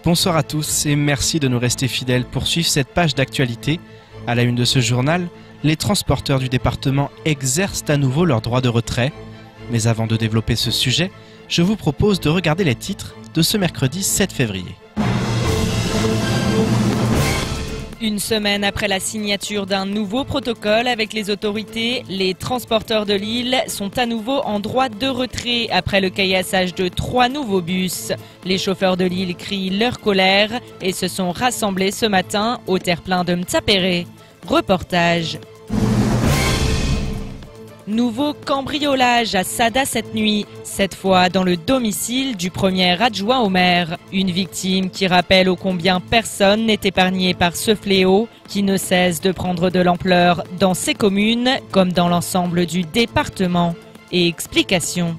Bonsoir à tous et merci de nous rester fidèles pour suivre cette page d'actualité. À la une de ce journal, les transporteurs du département exercent à nouveau leur droit de retrait. Mais avant de développer ce sujet, je vous propose de regarder les titres de ce mercredi 7 février. Une semaine après la signature d'un nouveau protocole avec les autorités, les transporteurs de Lille sont à nouveau en droit de retrait après le caillassage de 3 nouveaux bus. Les chauffeurs de Lille crient leur colère et se sont rassemblés ce matin au terre-plein de Mtsapéré. Reportage. Nouveau cambriolage à Sada cette nuit, cette fois dans le domicile du premier adjoint au maire. Une victime qui rappelle ô combien personne n'est épargné par ce fléau qui ne cesse de prendre de l'ampleur dans ces communes comme dans l'ensemble du département. Et explication.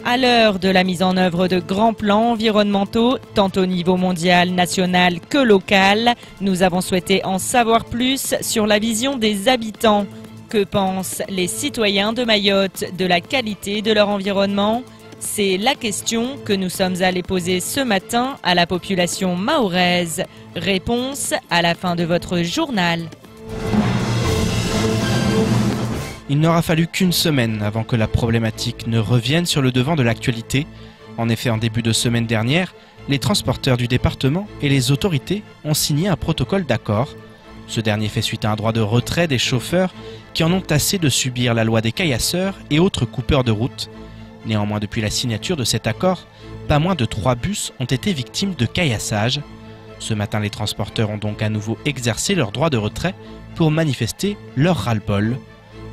À l'heure de la mise en œuvre de grands plans environnementaux, tant au niveau mondial, national que local, nous avons souhaité en savoir plus sur la vision des habitants. Que pensent les citoyens de Mayotte de la qualité de leur environnement? C'est la question que nous sommes allés poser ce matin à la population mahoraise. Réponse à la fin de votre journal. Il n'aura fallu qu'une semaine avant que la problématique ne revienne sur le devant de l'actualité. En effet, en début de semaine dernière, les transporteurs du département et les autorités ont signé un protocole d'accord. Ce dernier fait suite à un droit de retrait des chauffeurs qui en ont assez de subir la loi des caillasseurs et autres coupeurs de route. Néanmoins, depuis la signature de cet accord, pas moins de 3 bus ont été victimes de caillassage. Ce matin, les transporteurs ont donc à nouveau exercé leur droit de retrait pour manifester leur ras-le-bol.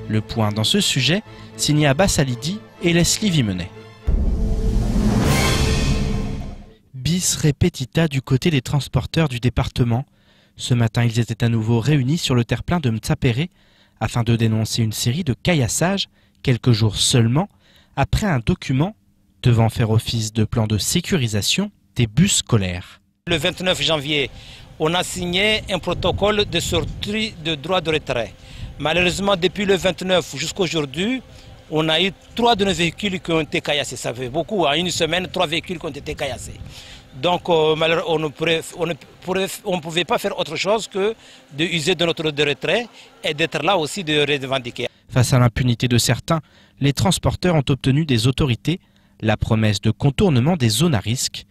Le point dans ce sujet, signé Abbas Alidi et Leslie Vimenet. Bis repetita du côté des transporteurs du département. Ce matin, ils étaient à nouveau réunis sur le terre-plein de Mtsapéré afin de dénoncer une série de caillassages, quelques jours seulement, après un document devant faire office de plan de sécurisation des bus scolaires. Le 29 janvier, on a signé un protocole de sortie de droit de retrait. Malheureusement, depuis le 29 jusqu'à aujourd'hui, on a eu 3 de nos véhicules qui ont été caillassés. Ça fait beaucoup, en une semaine, 3 véhicules qui ont été caillassés. Donc, on ne pouvait pas faire autre chose que d'user de notre droit de retrait et d'être là aussi de revendiquer. Face à l'impunité de certains, les transporteurs ont obtenu des autorités la promesse de contournement des zones à risque.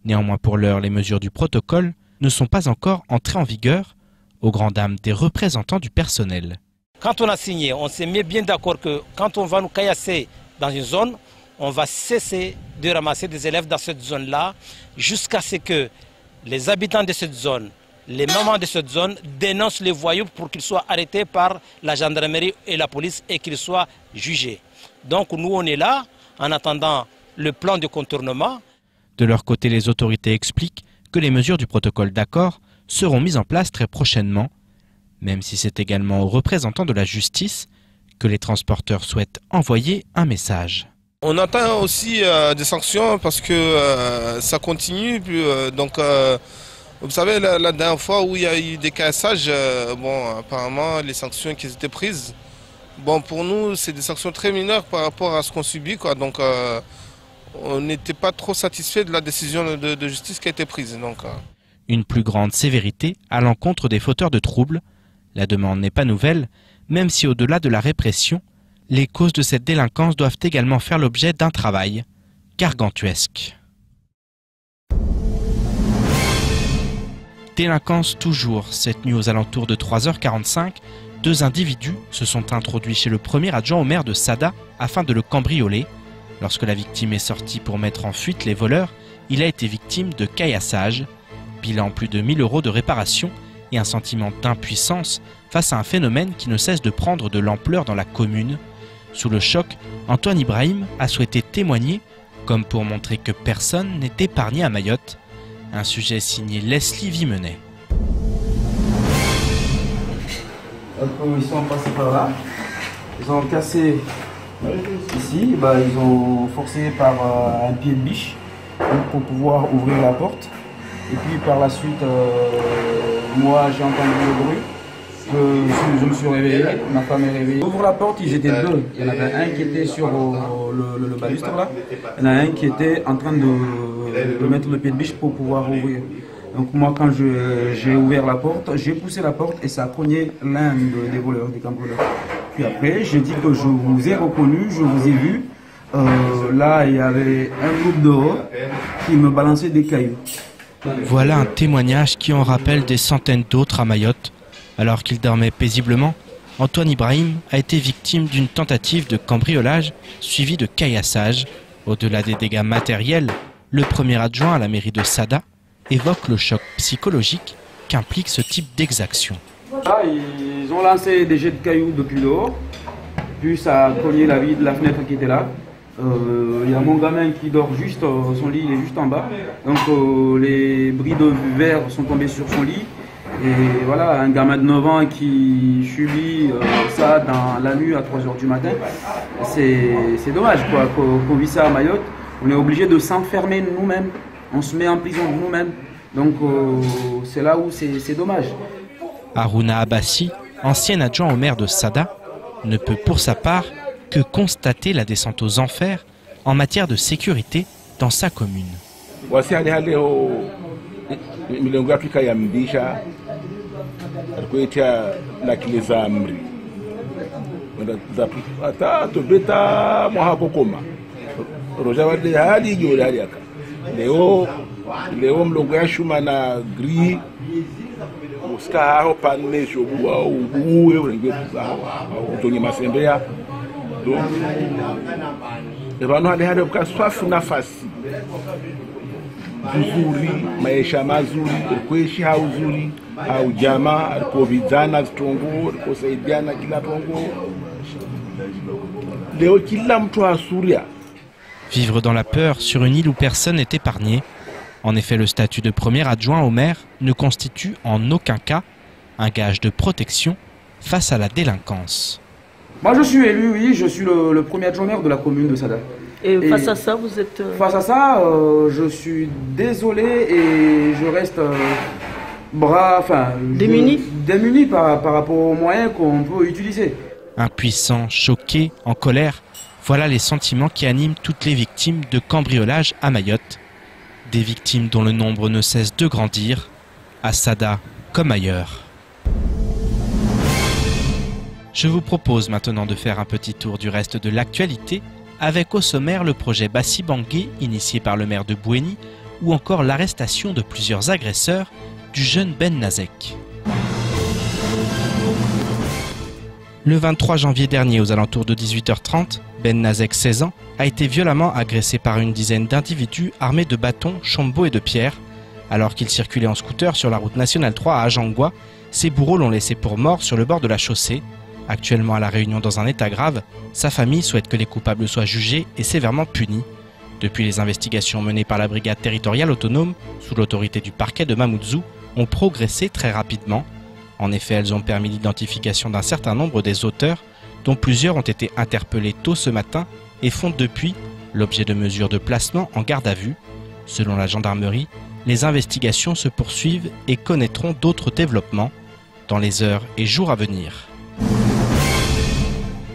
Néanmoins, pour l'heure, les mesures du protocole ne sont pas encore entrées en vigueur, aux grandes dames des représentants du personnel. Quand on a signé, on s'est mis bien d'accord que quand on va nous caillasser dans une zone, on va cesser de ramasser des élèves dans cette zone-là jusqu'à ce que les habitants de cette zone, les mamans de cette zone dénoncent les voyous pour qu'ils soient arrêtés par la gendarmerie et la police et qu'ils soient jugés. Donc nous, on est là en attendant le plan de contournement. De leur côté, les autorités expliquent que les mesures du protocole d'accord seront mises en place très prochainement, même si c'est également aux représentants de la justice que les transporteurs souhaitent envoyer un message. On attend aussi des sanctions parce que ça continue. Vous savez, la dernière fois où il y a eu des caillassages, apparemment les sanctions qui étaient prises, pour nous c'est des sanctions très mineures par rapport à ce qu'on subit, quoi. Donc on n'était pas trop satisfait de la décision de justice qui a été prise. Une plus grande sévérité à l'encontre des fauteurs de troubles. La demande n'est pas nouvelle, même si au-delà de la répression, les causes de cette délinquance doivent également faire l'objet d'un travail gargantuesque. Délinquance toujours. Cette nuit aux alentours de 3h45, 2 individus se sont introduits chez le premier adjoint au maire de Sada afin de le cambrioler. Lorsque la victime est sortie pour mettre en fuite les voleurs, il a été victime de caillassage. Bilan plus de 1000 € de réparation et un sentiment d'impuissance face à un phénomène qui ne cesse de prendre de l'ampleur dans la commune. Sous le choc, Antoine Ibrahim a souhaité témoigner, comme pour montrer que personne n'est épargné à Mayotte. Un sujet signé Leslie Vimenet. Ils sont passés par là, ils ont cassé ici, ils ont forcé par un pied de biche pour pouvoir ouvrir la porte. Et puis par la suite, moi j'ai entendu le bruit Je me suis réveillé, ma femme est réveillée. J'ouvre la porte, ils étaient deux. Il y en avait un qui était sur le balustre là. Il y en a un qui était en train de mettre le pied de biche pour pouvoir ouvrir. Donc moi quand j'ai ouvert la porte, j'ai poussé la porte et ça a cogné l'un des voleurs, des cambrioleurs. Puis après, j'ai dit que je vous ai reconnu, je vous ai vu. Là, il y avait un groupe dehors qui me balançait des cailloux. Voilà un témoignage qui en rappelle des centaines d'autres à Mayotte. Alors qu'il dormait paisiblement, Antoine Ibrahim a été victime d'une tentative de cambriolage suivie de caillassage. Au-delà des dégâts matériels, le premier adjoint à la mairie de Sada évoque le choc psychologique qu'implique ce type d'exaction. Là, ils ont lancé des jets de cailloux depuis dehors, puis ça a cogné la vitre de la fenêtre qui était là. Il y a mon gamin qui dort juste, son lit il est juste en bas, donc les bris de verre sont tombés sur son lit. Et voilà, un gamin de 9 ans qui subit ça dans la nuit à 3 h du matin, c'est dommage quoi, qu'on vit ça à Mayotte. On est obligé de s'enfermer nous-mêmes, on se met en prison nous-mêmes, donc c'est là où c'est dommage. Harouna Abbassi, ancien adjoint au maire de Sada, ne peut pour sa part que constater la descente aux enfers en matière de sécurité dans sa commune. Milengo Afrika ya Mdisha alikuwa lakini za amri ata tobeta mwahakokoma roja wade hali jole hali aka leo mlongo ya shuma na gri uska hao panne shobuwa uwe urenge utonye masembe ya do ebano hali kwa swafu nafasi vizuri, maisha mazuri, kuishi hauzuri, au jamaa, alipovijana vitongo, aliposaidiana kila tongo. Leo kila mtu asuria. Vivre dans la peur sur une île où personne n'est épargné. En effet, le statut de premier adjoint au maire ne constitue en aucun cas un gage de protection face à la délinquance. Moi je suis élu, oui, je suis le premier adjoint maire de la commune de Sada. Et face à ça, vous êtes... Face à ça, je suis désolé et je reste démuni par rapport aux moyens qu'on peut utiliser. Impuissant, choqué, en colère, voilà les sentiments qui animent toutes les victimes de cambriolage à Mayotte. Des victimes dont le nombre ne cesse de grandir, à Sada comme ailleurs. Je vous propose maintenant de faire un petit tour du reste de l'actualité, avec au sommaire le projet Bassi Bangué initié par le maire de Bouéni ou encore l'arrestation de plusieurs agresseurs du jeune Ben Nazek. Le 23 janvier dernier, aux alentours de 18 h 30, Ben Nazek, 16 ans, a été violemment agressé par une dizaine d'individus armés de bâtons, chambeaux et de pierres. Alors qu'il circulait en scooter sur la route nationale 3 à Ajangwa, ses bourreaux l'ont laissé pour mort sur le bord de la chaussée. Actuellement à La Réunion dans un état grave, sa famille souhaite que les coupables soient jugés et sévèrement punis. Depuis, les investigations menées par la brigade territoriale autonome, sous l'autorité du parquet de Mamoudzou, ont progressé très rapidement. En effet, elles ont permis l'identification d'un certain nombre des auteurs, dont plusieurs ont été interpellés tôt ce matin et font depuis l'objet de mesures de placement en garde à vue. Selon la gendarmerie, les investigations se poursuivent et connaîtront d'autres développements dans les heures et jours à venir.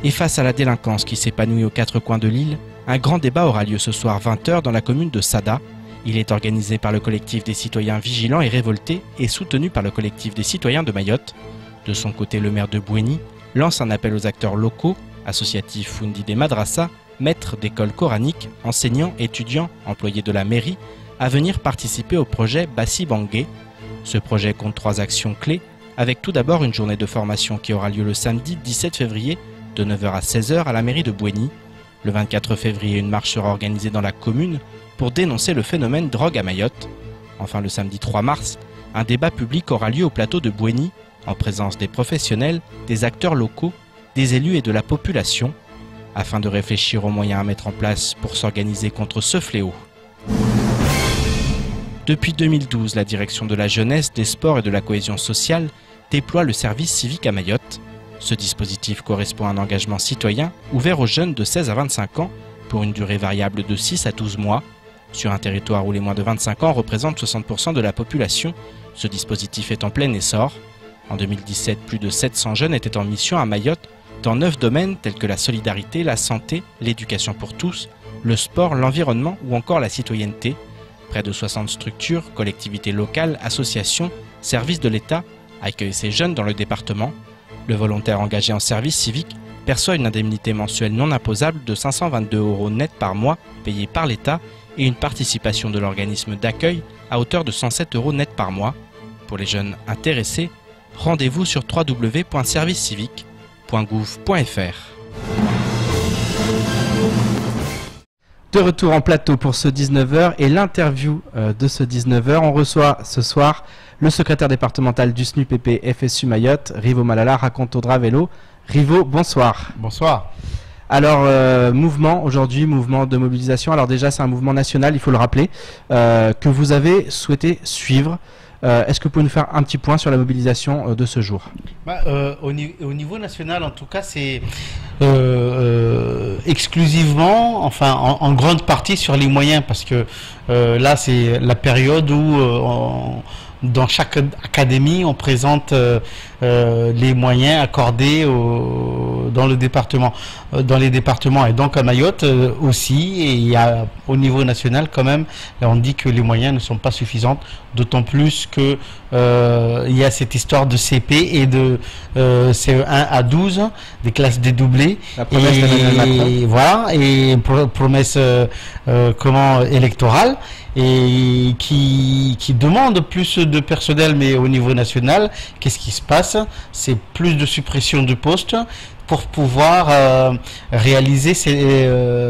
Et face à la délinquance qui s'épanouit aux quatre coins de l'île, un grand débat aura lieu ce soir 20 h dans la commune de Sada. Il est organisé par le collectif des citoyens vigilants et révoltés et soutenu par le collectif des citoyens de Mayotte. De son côté, le maire de Bouéni lance un appel aux acteurs locaux, associatifs Fundi des Madrassa, maîtres d'écoles coraniques, enseignants, étudiants, employés de la mairie, à venir participer au projet Bassi Bangué. Ce projet compte 3 actions clés, avec tout d'abord une journée de formation qui aura lieu le samedi 17 février de 9 h à 16 h à la mairie de Bouéni. Le 24 février, une marche sera organisée dans la commune pour dénoncer le phénomène drogue à Mayotte. Enfin, le samedi 3 mars, un débat public aura lieu au plateau de Bouéni, en présence des professionnels, des acteurs locaux, des élus et de la population, afin de réfléchir aux moyens à mettre en place pour s'organiser contre ce fléau. Depuis 2012, la direction de la jeunesse, des sports et de la cohésion sociale déploie le service civique à Mayotte. Ce dispositif correspond à un engagement citoyen ouvert aux jeunes de 16 à 25 ans pour une durée variable de 6 à 12 mois. Sur un territoire où les moins de 25 ans représentent 60% de la population, ce dispositif est en plein essor. En 2017, plus de 700 jeunes étaient en mission à Mayotte dans 9 domaines tels que la solidarité, la santé, l'éducation pour tous, le sport, l'environnement ou encore la citoyenneté. Près de 60 structures, collectivités locales, associations, services de l'État accueillent ces jeunes dans le département. Le volontaire engagé en service civique perçoit une indemnité mensuelle non imposable de 522 € net par mois payée par l'État et une participation de l'organisme d'accueil à hauteur de 107 € net par mois. Pour les jeunes intéressés, rendez-vous sur www.servicecivique.gouv.fr. De retour en plateau pour ce 19h et l'interview de ce 19h. On reçoit ce soir le secrétaire départemental du SNUPP FSU Mayotte, Rivo Malala, raconte Audra Vélo. Rivo, bonsoir. Bonsoir. Alors, mouvement aujourd'hui, mouvement de mobilisation. Alors déjà, c'est un mouvement national, il faut le rappeler, que vous avez souhaité suivre. Est-ce que vous pouvez nous faire un petit point sur la mobilisation de ce jour? Au niveau national, en tout cas, c'est exclusivement, enfin en grande partie sur les moyens, parce que là, c'est la période où dans chaque académie, on présente les moyens accordés dans le département, dans les départements, et donc à Mayotte aussi. Et il y a au niveau national quand même, on dit que les moyens ne sont pas suffisants, d'autant plus que il y a cette histoire de CP et de CE1 à 12, des classes dédoublées. La promesse d'Emmanuel Macron. Voilà, et promesse électorale, et qui demande plus de personnel. Mais au niveau national, qu'est-ce qui se passe? C'est plus de suppression de postes pour pouvoir réaliser,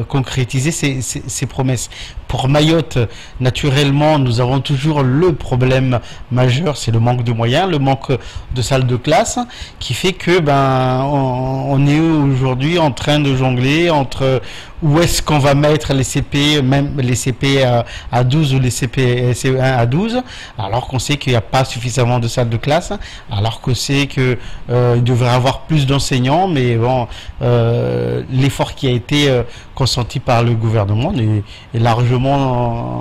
concrétiser ces promesses. Pour Mayotte, naturellement, nous avons toujours le problème majeur, c'est le manque de moyens, le manque de salles de classe, qui fait que on est aujourd'hui en train de jongler entre où est-ce qu'on va mettre les CP, même les CP à 12 ou les CP CE1 à 12, alors qu'on sait qu'il n'y a pas suffisamment de salles de classe, alors qu'on sait qu'il devrait y avoir plus d'enseignants, mais bon, l'effort qui a été consenti par le gouvernement est largement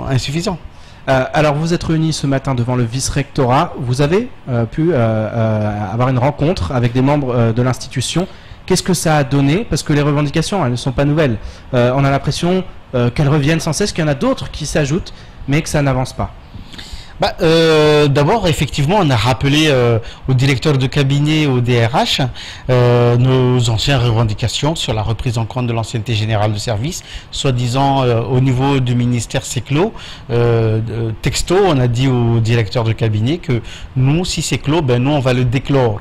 insuffisant. Alors vous êtes réunis ce matin devant le vice-rectorat, vous avez pu avoir une rencontre avec des membres de l'institution. Qu'est-ce que ça a donné? Parce que les revendications, elles ne sont pas nouvelles. On a l'impression qu'elles reviennent sans cesse, qu'il y en a d'autres qui s'ajoutent, mais que ça n'avance pas. D'abord, effectivement, on a rappelé au directeur de cabinet, au DRH, nos anciennes revendications sur la reprise en compte de l'ancienneté générale de service, soi-disant au niveau du ministère c'est clos. Texto, on a dit au directeur de cabinet que nous, si c'est clos, nous on va le déclore.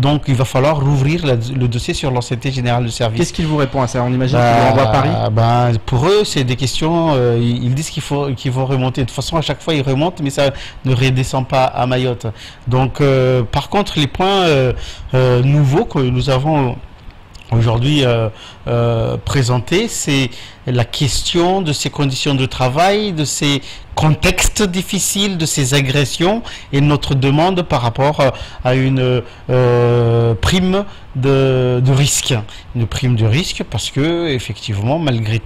Donc il va falloir rouvrir le dossier sur l'ancienneté générale de service. Qu'est-ce qu'il vous répond à ça? On imagine qu'il vous renvoie à Paris. Pour eux, c'est des questions, ils disent qu'ils vont remonter. De toute façon, à chaque fois, ils remontent, mais ça ne redescend pas à Mayotte. Donc, par contre, les points nouveaux que nous avons aujourd'hui présentés, c'est la question de ces conditions de travail, de ces contextes difficiles, de ces agressions, et notre demande par rapport à une prime de risque. Une prime de risque parce que, effectivement, malgré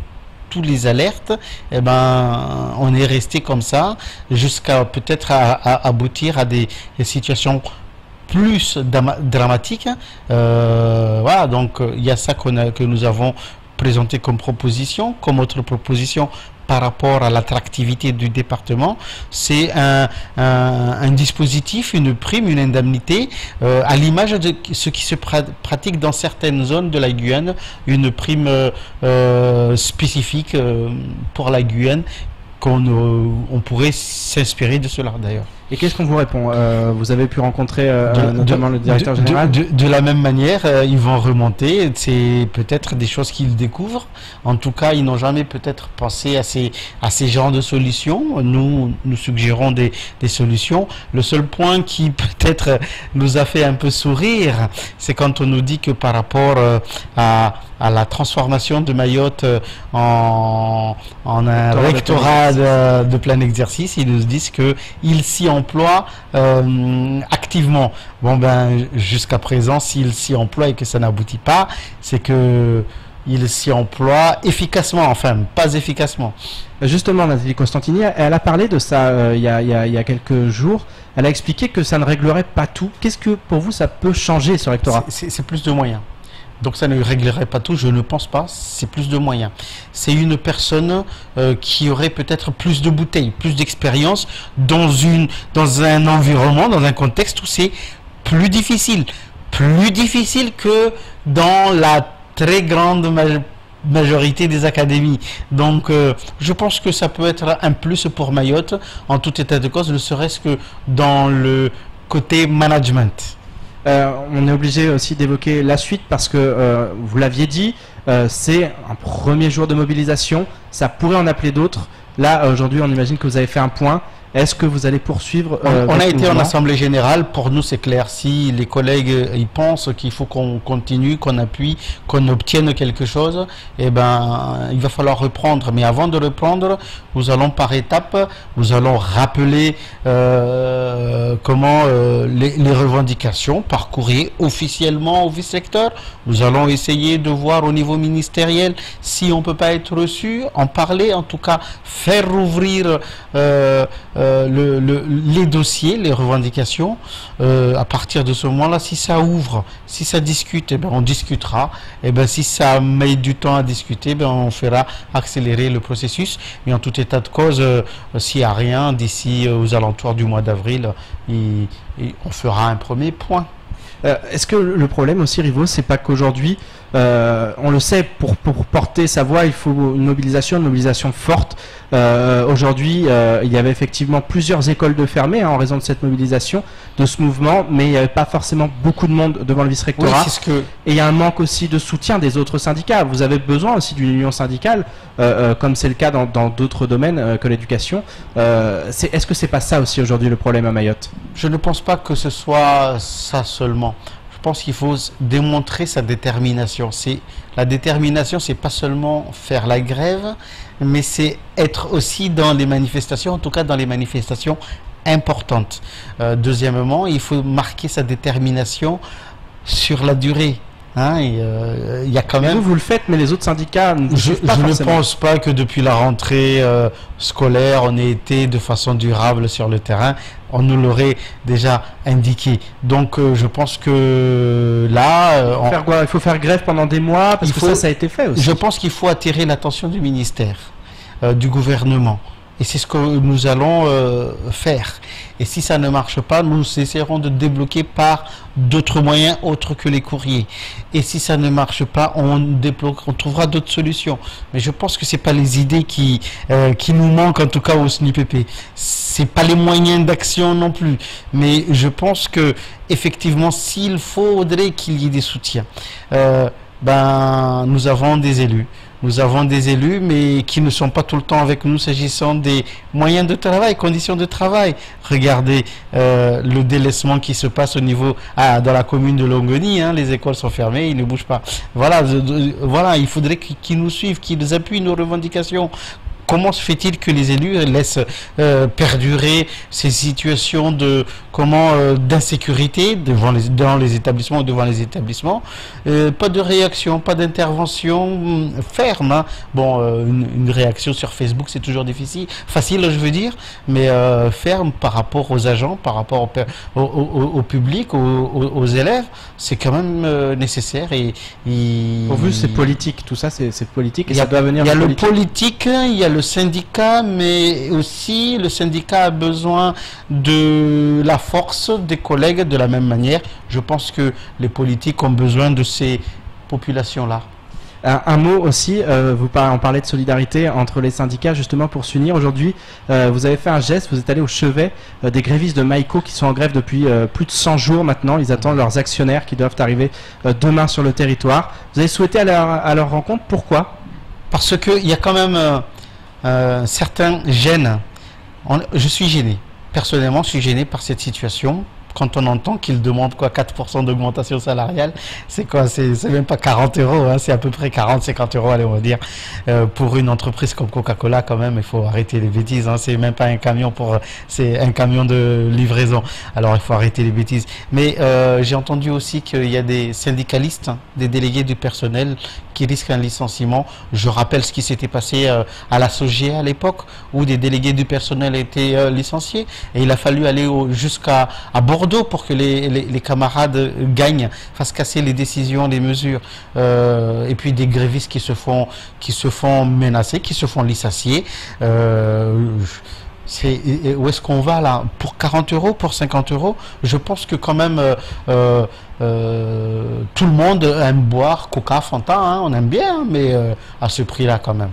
tous les alertes, on est resté comme ça jusqu'à peut-être à aboutir à des situations plus dramatiques. Voilà, donc il y a ça que nous avons présenté comme proposition. Comme autre proposition par rapport à l'attractivité du département, c'est un dispositif, une prime, une indemnité, à l'image de ce qui se pratique dans certaines zones de la Guyane, une prime spécifique pour la Guyane, on pourrait s'inspirer de cela d'ailleurs. Et qu'est-ce qu'on vous répond? Vous avez pu rencontrer notamment le directeur général? De la même manière, ils vont remonter. C'est peut-être des choses qu'ils découvrent. En tout cas, ils n'ont jamais peut-être pensé à ces genres de solutions. Nous suggérons des solutions. Le seul point qui peut-être nous a fait un peu sourire, c'est quand on nous dit que par rapport à la transformation de Mayotte en un rectorat de plein exercice, ils nous disent qu'ils s'y emploient activement. Bon jusqu'à présent, s'ils s'y emploient et que ça n'aboutit pas, c'est que il s'y emploie efficacement, enfin pas efficacement. Justement, Nathalie Constantini, elle a parlé de ça il y a quelques jours. Elle a expliqué que ça ne réglerait pas tout. Qu'est-ce que pour vous ça peut changer ce rectorat? C'est plus de moyens. Donc ça ne réglerait pas tout, je ne pense pas, c'est plus de moyens. C'est une personne qui aurait peut-être plus de bouteilles, plus d'expérience dans un environnement, dans un contexte où c'est plus difficile que dans la très grande majorité des académies. Donc je pense que ça peut être un plus pour Mayotte, en tout état de cause, ne serait-ce que dans le côté management. On est obligé aussi d'évoquer la suite parce que vous l'aviez dit, c'est un premier jour de mobilisation, ça pourrait en appeler d'autres. Là aujourd'hui on imagine que vous avez fait un point. Est-ce que vous allez poursuivre on a été en assemblée générale, pour nous c'est clair, si les collègues ils pensent qu'il faut qu'on continue, qu'on appuie, qu'on obtienne quelque chose, eh ben il va falloir reprendre. Mais avant de reprendre, nous allons par étapes, nous allons rappeler comment les revendications, parcourir officiellement au vice-recteur. Nous allons essayer de voir au niveau ministériel si on peut pas être reçu, en parler, en tout cas faire ouvrir les dossiers, les revendications. À partir de ce moment-là, si ça ouvre, si ça discute, eh ben, on discutera. Et ben, si ça met du temps à discuter, ben, on fera accélérer le processus. Et en tout état de cause, s'il n'y a rien, d'ici aux alentours du mois d'avril, on fera un premier point. Est-ce que le problème aussi, Rivo, c'est pas qu'aujourd'hui, on le sait, pour porter sa voix, il faut une mobilisation forte. Aujourd'hui, il y avait effectivement plusieurs écoles de fermées en raison de cette mobilisation, de ce mouvement, mais il n'y avait pas forcément beaucoup de monde devant le vice-rectorat. Oui, et il y a un manque aussi de soutien des autres syndicats. Vous avez besoin aussi d'une union syndicale, comme c'est le cas dans d'autres domaines que l'éducation. Est-ce que c'est pas ça aussi aujourd'hui le problème à Mayotte? Je ne pense pas que ce soit ça seulement. Je pense qu'il faut démontrer sa détermination. La détermination, c'est pas seulement faire la grève, mais c'est être aussi dans les manifestations, en tout cas dans les manifestations importantes. Deuxièmement, il faut marquer sa détermination sur la durée. Hein, y a quand même... Vous le faites, mais les autres syndicats ne Je ne pense pas que depuis la rentrée scolaire, on ait été de façon durable sur le terrain. On nous l'aurait déjà indiqué. Donc, je pense que là... il faut faire grève pendant des mois, parce que ça a été fait aussi. Je pense qu'il faut attirer l'attention du ministère, du gouvernement. Et c'est ce que nous allons faire. Et si ça ne marche pas, nous essaierons de débloquer par d'autres moyens autres que les courriers. Et si ça ne marche pas, on trouvera d'autres solutions. Mais je pense que c'est pas les idées qui nous manquent, en tout cas au SNIPP. C'est pas les moyens d'action non plus. Mais je pense que effectivement, s'il faudrait qu'il y ait des soutiens, nous avons des élus. Nous avons des élus, mais qui ne sont pas tout le temps avec nous s'agissant des moyens de travail, conditions de travail. Regardez le délaissement qui se passe au niveau dans la commune de Longoni, hein, les écoles sont fermées, ils ne bougent pas. Voilà, il faudrait qu'ils nous suivent, qu'ils appuient nos revendications. Comment se fait-il que les élus laissent perdurer ces situations d'insécurité dans les établissements ou devant les établissements? Pas de réaction, pas d'intervention ferme. Hein. Bon, une réaction sur Facebook, c'est toujours facile, je veux dire, mais ferme par rapport aux agents, par rapport au public, aux élèves, c'est quand même nécessaire. Pour vous, c'est politique, tout ça, c'est politique, et ça doit venir. Il y a le politique, il y a le syndicat, mais aussi le syndicat a besoin de la force des collègues de la même manière. Je pense que les politiques ont besoin de ces populations-là. Un mot aussi, on parlait de solidarité entre les syndicats justement pour s'unir. Aujourd'hui, vous avez fait un geste, vous êtes allé au chevet des grévistes de Maïko qui sont en grève depuis plus de 100 jours maintenant. Ils attendent leurs actionnaires qui doivent arriver demain sur le territoire. Vous avez souhaité aller à leur rencontre, pourquoi? Parce qu'il y a quand même certains gènes. Je suis gêné. Personnellement, je suis gêné par cette situation quand on entend qu'ils demandent quoi, 4% d'augmentation salariale, c'est quoi? C'est même pas 40 euros, hein, c'est à peu près 40-50 euros, allez, on va dire. Pour une entreprise comme Coca-Cola, quand même, il faut arrêter les bêtises. Hein, c'est même pas un camion c'est un camion de livraison. Alors il faut arrêter les bêtises. Mais j'ai entendu aussi qu'il y a des syndicalistes, hein, des délégués du personnel qui risquent un licenciement. Je rappelle ce qui s'était passé à la SOGIE à l'époque, où des délégués du personnel étaient licenciés, et il a fallu aller jusqu'à Bordeaux pour que les camarades gagnent, fassent casser les décisions, les mesures, et puis des grévistes qui se font menacer, qui se font licencier. Où est-ce qu'on va là? Pour 40 euros, pour 50 euros? Je pense que quand même tout le monde aime boire Coca, Fanta, hein, on aime bien, mais à ce prix-là quand même.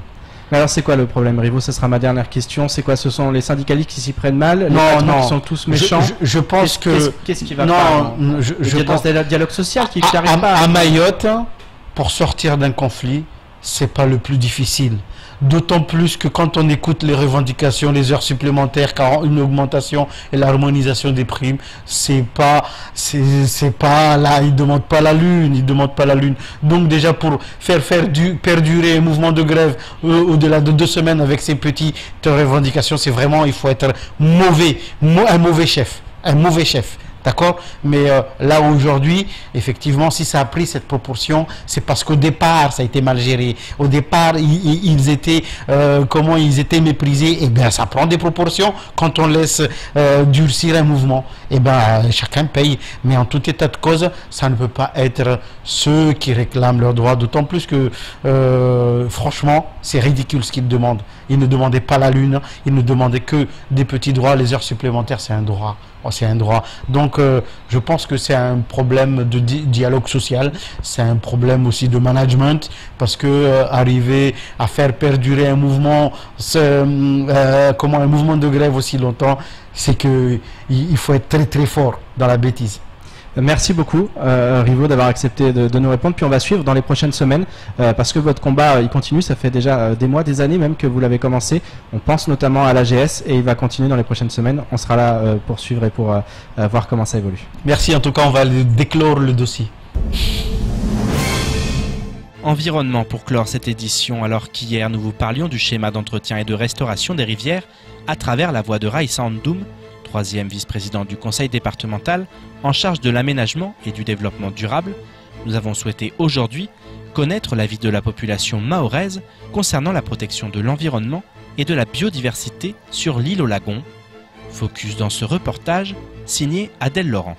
Mais alors c'est quoi le problème, Rivo? Ce sera ma dernière question. C'est quoi? Ce sont les syndicalistes qui s'y prennent mal? Les non, patrons qui sont tous méchants? Je pense qu'est-ce qui va pas? Je pense que c'est le dialogue social qui n'arrive pas. À Mayotte, pour sortir d'un conflit, c'est pas le plus difficile. D'autant plus que quand on écoute les revendications, les heures supplémentaires, car une augmentation et l'harmonisation des primes, c'est pas là, ils demandent pas la lune, Donc déjà pour faire perdurer un mouvement de grève au-delà de 2 semaines avec ces petites revendications, c'est vraiment, il faut être un mauvais chef. D'accord? Mais là aujourd'hui, effectivement, si ça a pris cette proportion, c'est parce qu'au départ, ça a été mal géré. Au départ, ils étaient méprisés. Et bien, ça prend des proportions quand on laisse durcir un mouvement. Et bien, chacun paye. Mais en tout état de cause, ça ne peut pas être ceux qui réclament leurs droits. D'autant plus que, franchement, c'est ridicule ce qu'ils demandent. Ils ne demandaient pas la lune, ils ne demandaient que des petits droits. Les heures supplémentaires, c'est un droit. C'est un droit. Donc, je pense que c'est un problème de dialogue social, c'est un problème aussi de management, parce que arriver à faire perdurer un mouvement, un mouvement de grève aussi longtemps, c'est que il faut être très très fort dans la bêtise. Merci beaucoup, Rivo, d'avoir accepté de nous répondre. Puis on va suivre dans les prochaines semaines, parce que votre combat, il continue. Ça fait déjà des mois, des années même que vous l'avez commencé. On pense notamment à l'AGS et il va continuer dans les prochaines semaines. On sera là pour suivre et pour voir comment ça évolue. Merci, en tout cas, on va déclore le dossier. Environnement pour clore cette édition, alors qu'hier nous vous parlions du schéma d'entretien et de restauration des rivières à travers la voie de Raissa Andoum, 3e vice-président du conseil départemental en charge de l'aménagement et du développement durable. Nous avons souhaité aujourd'hui connaître l'avis de la population mahoraise concernant la protection de l'environnement et de la biodiversité sur l'île au Lagon. Focus dans ce reportage signé Adèle Laurent.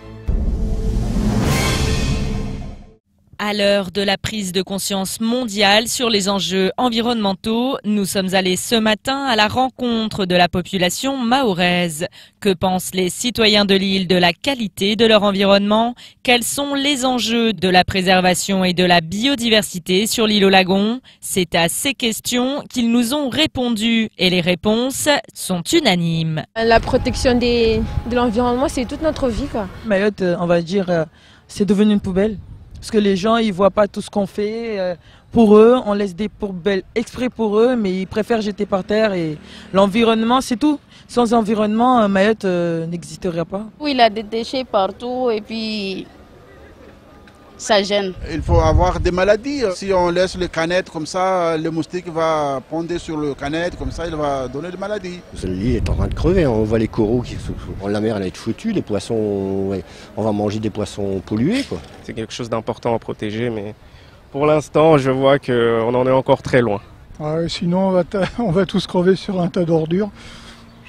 À l'heure de la prise de conscience mondiale sur les enjeux environnementaux, nous sommes allés ce matin à la rencontre de la population mahoraise. Que pensent les citoyens de l'île de la qualité de leur environnement? Quels sont les enjeux de la préservation et de la biodiversité sur l'île au Lagon? C'est à ces questions qu'ils nous ont répondu et les réponses sont unanimes. La protection de l'environnement, c'est toute notre vie, quoi. Mayotte, on va dire, c'est devenu une poubelle. Parce que les gens, ils voient pas tout ce qu'on fait. Pour eux, on laisse des poubelles exprès pour eux, mais ils préfèrent jeter par terre. Et l'environnement, c'est tout. Sans environnement, Mayotte n'existerait pas. Oui, il y a des déchets partout et puis ça gêne. Il faut avoir des maladies. Si on laisse les canettes comme ça, le moustique va pondre sur le canette, comme ça il va donner des maladies. L'île est en train de crever, on voit les coraux qui la mer elle va être foutue, les poissons, on va manger des poissons pollués, quoi. C'est quelque chose d'important à protéger, mais pour l'instant je vois qu'on en est encore très loin. Sinon on va tous crever sur un tas d'ordures,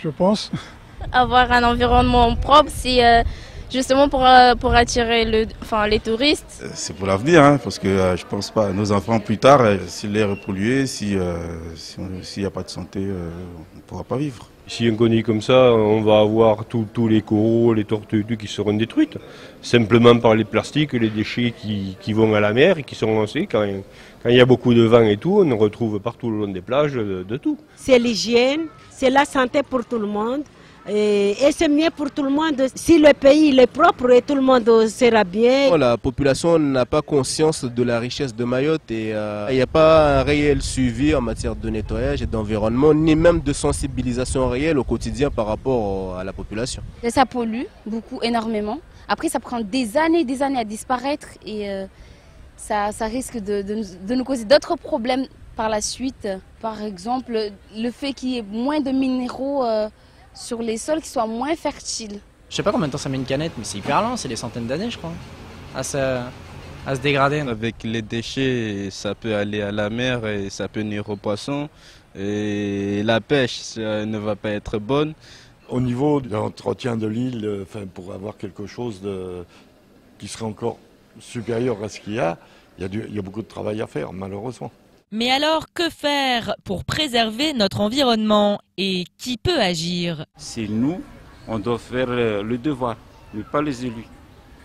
je pense. Avoir un environnement propre, c'est justement pour attirer les touristes. C'est pour l'avenir, hein, parce que je pense pas à nos enfants plus tard, si l'air est pollué, s'il n'y a pas de santé, on ne pourra pas vivre. Si on connaît comme ça, on va avoir tous les coraux, les tortues qui seront détruites, simplement par les plastiques, les déchets qui vont à la mer et qui sont lancés. Quand il y a beaucoup de vent et tout, on retrouve partout le long des plages de tout. C'est l'hygiène, c'est la santé pour tout le monde. Et c'est mieux pour tout le monde. Si le pays est propre, et tout le monde sera bien. La population n'a pas conscience de la richesse de Mayotte et il n'y a pas un réel suivi en matière de nettoyage et d'environnement, ni même de sensibilisation réelle au quotidien par rapport à la population. Et ça pollue beaucoup, énormément. Après, ça prend des années à disparaître et ça risque de nous causer d'autres problèmes par la suite. Par exemple, le fait qu'il y ait moins de minéraux sur les sols qui soient moins fertiles. Je sais pas combien de temps ça met une canette, mais c'est hyper lent, c'est des centaines d'années je crois, à se dégrader. Avec les déchets, ça peut aller à la mer et ça peut nuire aux poissons. Et la pêche, ça ne va pas être bonne. Au niveau de l'entretien de l'île, pour avoir quelque chose qui serait encore supérieur à ce qu'il y a, il y a beaucoup de travail à faire, malheureusement. Mais alors, que faire pour préserver notre environnement et qui peut agir? C'est nous, on doit faire le devoir, mais pas les élus.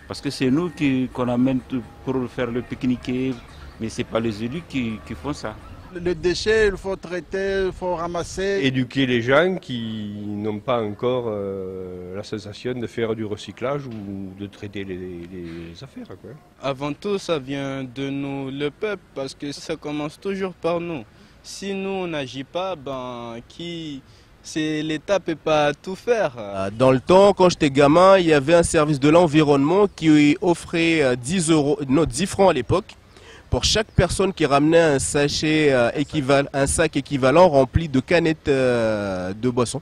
Parce que c'est nous qu'on amène pour faire le pique-nique, mais ce n'est pas les élus qui font ça. Les déchets, il faut traiter, il faut ramasser. Éduquer les gens qui n'ont pas encore la sensation de faire du recyclage ou de traiter les affaires, quoi. Avant tout, ça vient de nous, le peuple, parce que ça commence toujours par nous. Si nous, on n'agit pas, l'État ne peut pas tout faire. Dans le temps, quand j'étais gamin, il y avait un service de l'environnement qui offrait 10 francs à l'époque, pour chaque personne qui ramenait un sac équivalent rempli de canettes de boissons.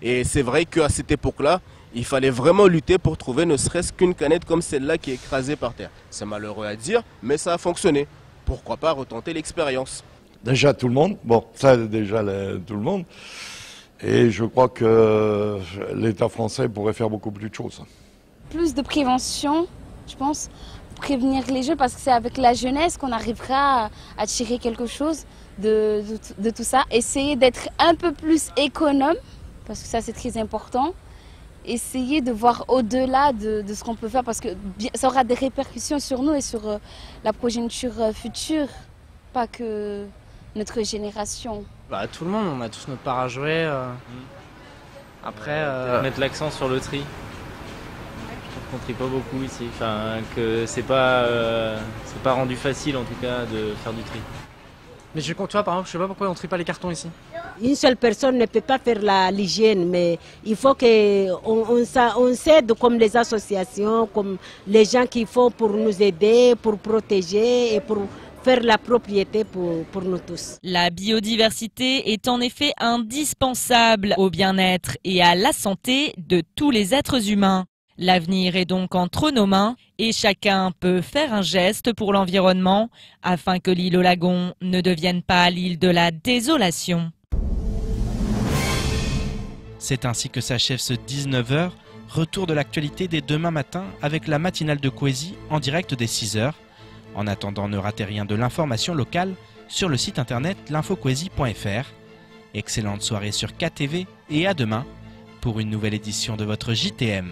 Et c'est vrai qu'à cette époque-là, il fallait vraiment lutter pour trouver ne serait-ce qu'une canette comme celle-là qui est écrasée par terre. C'est malheureux à dire, mais ça a fonctionné. Pourquoi pas retenter l'expérience? Déjà tout le monde, tout le monde. Et je crois que l'État français pourrait faire beaucoup plus de choses. Plus de prévention, je pense. Prévenir les jeunes parce que c'est avec la jeunesse qu'on arrivera à tirer quelque chose de tout ça. Essayer d'être un peu plus économe parce que ça c'est très important. Essayer de voir au-delà de ce qu'on peut faire parce que ça aura des répercussions sur nous et sur la progéniture future, pas que notre génération. Tout le monde, on a tous notre part à jouer. Après, mettre l'accent sur le tri. On trie pas beaucoup ici, que c'est pas rendu facile en tout cas de faire du tri. Mais tu vois par exemple, je sais pas pourquoi on trie pas les cartons ici. Une seule personne ne peut pas faire l'hygiène, mais il faut qu'on s'aide comme les associations, comme les gens qui font pour nous aider, pour protéger et pour faire la propriété pour nous tous. La biodiversité est en effet indispensable au bien-être et à la santé de tous les êtres humains. L'avenir est donc entre nos mains et chacun peut faire un geste pour l'environnement afin que l'île aux lagons ne devienne pas l'île de la désolation. C'est ainsi que s'achève ce 19h, retour de l'actualité dès demain matin avec la matinale de Kwezi en direct dès 6h. En attendant, ne ratez rien de l'information locale sur le site internet l'infokwezi.fr. Excellente soirée sur KTV et à demain pour une nouvelle édition de votre JTM.